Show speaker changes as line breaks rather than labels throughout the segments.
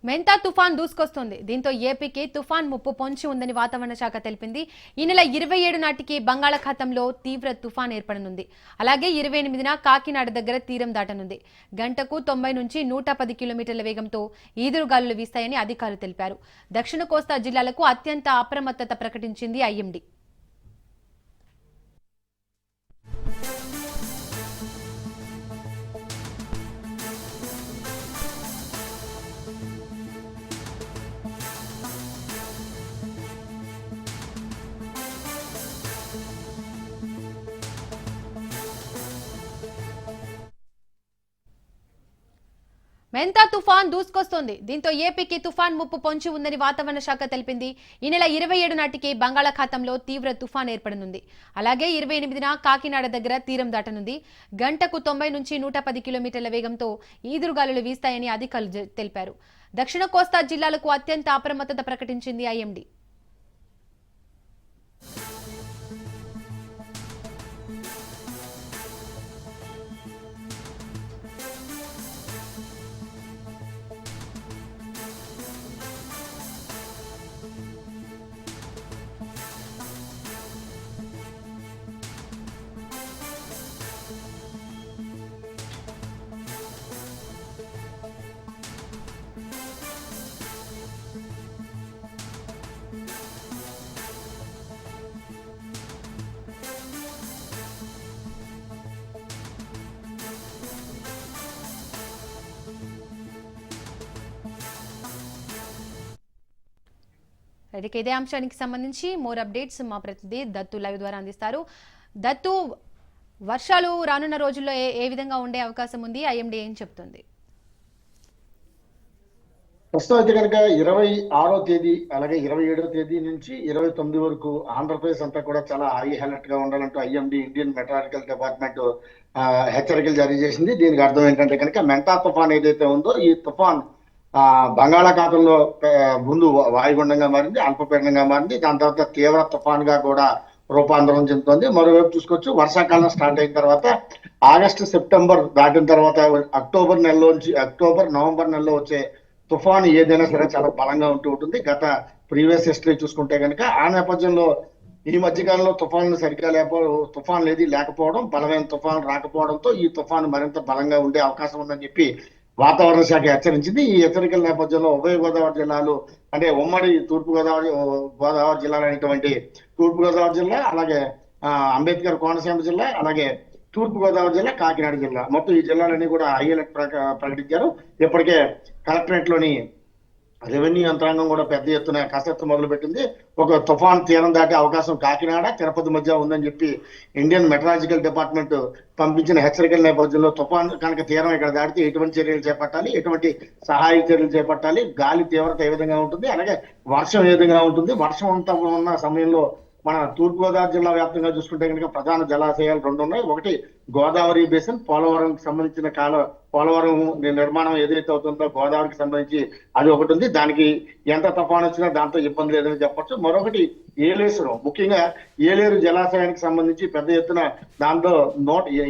మెంతా తుఫాన్ దూసుకొస్తుంది. దీంతో ఏపీకి తుఫాన్ ముప్పు పొంచి ఉందని వాతావరణ శాఖ తెలిపింది. ఈ నెల 27 నాటికి బంగాళాఖాతంలో తీవ్ర తుఫాన్ ఏర్పడనుంది. అలాగే 28న కాకినాడ దగ్గర తీరం దాటనుంది. గంటకు 90 నుంచి 110 కిలోమీటర్ల వేగంతో ఈదురుగాలులు వీస్తాయని అధికారులు తెలిపారు. దక్షిణ కోస్తా జిల్లాలకు అత్యంత అప్రమత్తత ప్రకటించింది ఐఎండీ. మెంతా తుఫాన్ దూసుకొస్తోంది. దీంతో ఏపీకి తుఫాన్ ముప్పు పొంచి ఉందని వాతావరణ శాఖ తెలిపింది. ఈ నెల 27 నాటికి బంగాళాఖాతంలో తీవ్ర తుఫాన్ ఏర్పడనుంది. అలాగే 28న కాకినాడ దగ్గర తీరం దాటనుంది. గంటకు 90 నుంచి 110 కిలోమీటర్ల వేగంతో ఈదురుగాలులు వీస్తాయని అధికారులు తెలిపారు. దక్షిణ కోస్తా జిల్లాలకు అత్యంత అప్రమత్తత ప్రకటించింది ఐఎండీ. ఇదే అంశానికి సంబంధించి మోర్ అప్డేట్స్ మా ప్రతినిధి దత్తు లైవ్ ద్వారా అందిస్తారు. దత్తు, వర్షాలు రానున్న రోజుల్లో ఏ విధంగా ఉండే అవకాశం ఉంది? ఐఎండీ ఏం చెప్తుంది?
ప్రస్తుతం అయితే కనుక 26వ తేదీ అలాగే 27వ తేదీ నుంచి 29 వరకు ఆంధ్రప్రదేశ్ అంతా కూడా చాలా హై అలర్ట్ గా ఉండాలంటూ ఐఎండీ ఇండియన్ మెట్రాలజికల్ డిపార్ట్మెంట్ హెచ్చరికలు జారీ చేసింది. దీనికి అర్థం ఏంటంటే కనుక మెంతా తుఫాన్ ఏదైతే ఉందో ఈ తుఫాన్ బంగాళాఖాతంలో ముందు వాయుగుండంగా మారింది, అల్పపీడనంగా మారింది. దాని తర్వాత తీవ్ర తుఫాన్ గా కూడా రూపాంతరం చెందుతుంది. మరోవైపు చూసుకోవచ్చు, వర్షాకాలం స్టార్ట్ అయిన తర్వాత ఆగస్టు సెప్టెంబర్ దాటిన తర్వాత అక్టోబర్ నవంబర్ నెలలో వచ్చే తుఫాను ఏదైనా సరే చాలా బలంగా ఉంటూ ఉంటుంది. గత ప్రీవియస్ హిస్టరీ చూసుకుంటే కనుక ఆ నేపథ్యంలో ఈ మధ్యకాలంలో తుఫాన్లు సరిగ్గా తుఫాన్లు ఏది లేకపోవడం, బలమైన తుఫాను రాకపోవడంతో ఈ తుఫాను మరింత బలంగా ఉండే అవకాశం ఉందని చెప్పి వాతావరణ శాఖ హెచ్చరించింది. ఈ హెచ్చరికల నేపథ్యంలో ఉభయ గోదావరి జిల్లాలు అంటే ఉమ్మడి గోదావరి జిల్లాలు అనేటువంటి తూర్పు గోదావరి జిల్లా, అలాగే అంబేద్కర్ కోనసీమ జిల్లా, అలాగే తూర్పు గోదావరి జిల్లా, కాకినాడ జిల్లా, మొత్తం ఈ జిల్లాలన్నీ కూడా హై అలర్ట్ ప్రకటించారు. ఇప్పటికే కలెక్టరేట్ లోని రెవెన్యూ యంత్రాంగం కూడా పెద్ద ఎత్తున కసరత్తు మొదలుపెట్టింది. ఒక తుఫాన్ తీరం దాటే అవకాశం కాకినాడ, తిరుపతి మధ్య ఉందని చెప్పి ఇండియన్ మెట్రాలజికల్ డిపార్ట్మెంట్ పంపించిన హెచ్చరికల నేపథ్యంలో తుఫాన్ కనుక తీరం ఇక్కడ దాటితే ఎటువంటి చర్యలు చేపట్టాలి, ఎటువంటి సహాయ చర్యలు చేపట్టాలి, గాలి తీవ్రత ఏ విధంగా ఉంటుంది, అలాగే వర్షం ఏ విధంగా ఉంటుంది. వర్షం అంతా ఉన్న సమయంలో మన తూర్పుగోదావరి జిల్లా వ్యాప్తంగా చూసుకుంటే కనుక ప్రధాన జలాశయాలు 2 ఉన్నాయి. ఒకటి గోదావరి బేసిన్, పోలవరంకి సంబంధించిన పోలవరం నిర్మాణం ఏదైతే అవుతుందో గోదావరికి సంబంధించి అది ఒకటి ఉంది. దానికి ఎంత తుఫాను వచ్చినా దాంతో ఇబ్బంది లేదని చెప్పొచ్చు. మరొకటి ఏలేశ్వరం, ముఖ్యంగా ఏలేరు జలాశయానికి సంబంధించి పెద్ద ఎత్తున దాంట్లో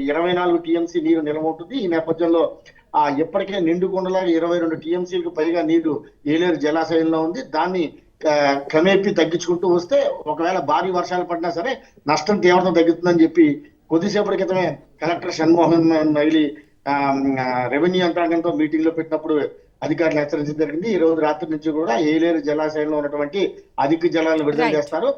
24 టీఎంసీ నీరు నిల్వ ఉంటుంది. ఈ నేపథ్యంలో ఇప్పటికే నిండుకుండలాగా 22 టీఎంసీలకు పైగా నీరు ఏలేరు జలాశయంలో ఉంది. దాన్ని క్రమేపీ తగ్గించుకుంటూ వస్తే ఒకవేళ భారీ వర్షాలు పడినా సరే నష్టం తీవ్రత తగ్గుతుందని చెప్పి కొద్దిసేపటి క్రితమే కలెక్టర్ షణ్మోహన్ మైలి రెవెన్యూ యంత్రాంగంతో మీటింగ్ లో పెట్టినప్పుడు అధికారులు హెచ్చరించడం జరిగింది. ఈ రోజు రాత్రి నుంచి కూడా ఏలేరు జలాశయంలో ఉన్నటువంటి అధిక జలాలను విడుదల చేస్తారు.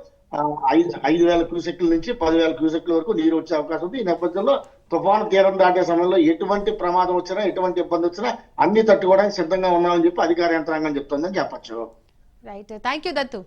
5,000 క్యూసెక్ల నుంచి 10,000 క్యూసెక్ల వరకు నీరు వచ్చే అవకాశం ఉంది. ఈ నేపథ్యంలో తుఫాను తీరం దాటే సమయంలో ఎటువంటి ప్రమాదం వచ్చినా, ఎటువంటి ఇబ్బంది వచ్చినా అన్ని తట్టుకోవడానికి సిద్ధంగా ఉన్నామని చెప్పి అధికార యంత్రాంగం చెప్తుందని చెప్పొచ్చు.
Right, thank you Dattu.